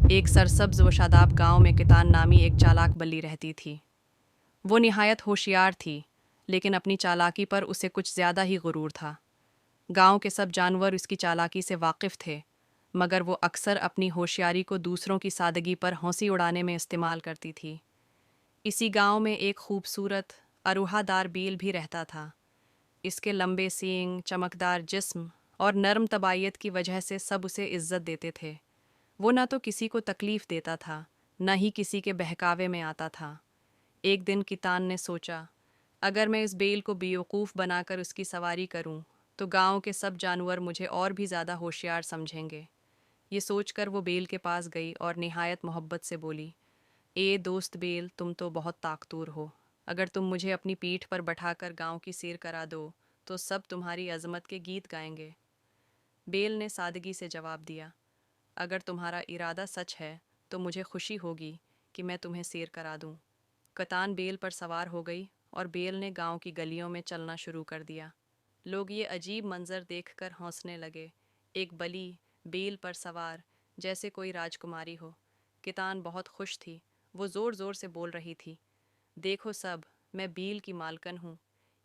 एक सरसब्ज व शादाब गांव में कितान नामी एक चालाक बल्ली रहती थी। वो निहायत होशियार थी, लेकिन अपनी चालाकी पर उसे कुछ ज़्यादा ही गुरूर था। गांव के सब जानवर उसकी चालाकी से वाकिफ़ थे, मगर वो अक्सर अपनी होशियारी को दूसरों की सादगी पर हंसी उड़ाने में इस्तेमाल करती थी। इसी गांव में एक खूबसूरत अरूहादार बील भी रहता था। इसके लंबे सींग, चमकदार जिस्म और नरम तबायत की वजह से सब उसे इज्जत देते थे। वो न तो किसी को तकलीफ देता था, न ही किसी के बहकावे में आता था। एक दिन कितान ने सोचा, अगर मैं इस बेल को बेवकूफ़ बनाकर उसकी सवारी करूं, तो गांव के सब जानवर मुझे और भी ज़्यादा होशियार समझेंगे। ये सोचकर वो बेल के पास गई और निहायत मोहब्बत से बोली, ए दोस्त बेल, तुम तो बहुत ताकतूर हो। अगर तुम मुझे अपनी पीठ पर बैठाकर गांव की सैर करा दो, तो सब तुम्हारी अजमत के गीत गाएंगे। बेल ने सादगी से जवाब दिया, अगर तुम्हारा इरादा सच है तो मुझे खुशी होगी कि मैं तुम्हें सैर करा दूं। कतान बेल पर सवार हो गई और बेल ने गांव की गलियों में चलना शुरू कर दिया। लोग ये अजीब मंजर देखकर हंसने लगे। एक बली बेल पर सवार, जैसे कोई राजकुमारी हो। कितान बहुत खुश थी। वो ज़ोर ज़ोर से बोल रही थी, देखो सब, मैं बील की मालकन हूँ।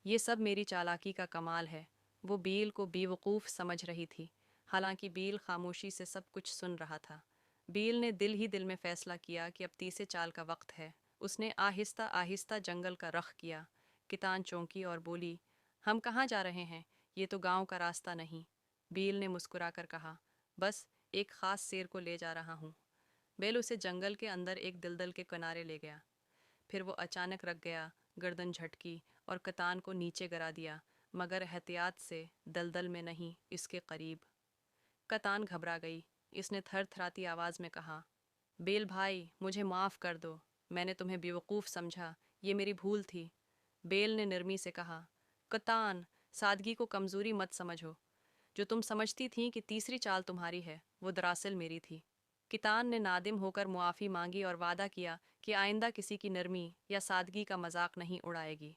ये सब मेरी चालाकी का कमाल है। वो बील को बेवकूफ़ समझ रही थी, हालांकि बील खामोशी से सब कुछ सुन रहा था। बील ने दिल ही दिल में फैसला किया कि अब तीसरे चाल का वक्त है। उसने आहिस्ता आहिस्ता जंगल का रख किया। कितान चौंकी और बोली, हम कहाँ जा रहे हैं? ये तो गांव का रास्ता नहीं। बील ने मुस्कुराकर कहा, बस एक ख़ास शेर को ले जा रहा हूँ। बेल उसे जंगल के अंदर एक दलदल के किनारे ले गया। फिर वो अचानक रक गया, गर्दन झटकी और कतान को नीचे गिरा दिया, मगर एहतियात से, दलदल में नहीं, इसके करीब। कतान घबरा गई। इसने थरथराती आवाज़ में कहा, बेल भाई, मुझे माफ़ कर दो। मैंने तुम्हें बेवकूफ़ समझा, ये मेरी भूल थी। बेल ने नरमी से कहा, कतान, सादगी को कमज़ोरी मत समझो। जो तुम समझती थी कि तीसरी चाल तुम्हारी है, वो दरअसल मेरी थी। कितान ने नादिम होकर मुआफ़ी मांगी और वादा किया कि आइंदा किसी की नरमी या सादगी का मजाक नहीं उड़ाएगी।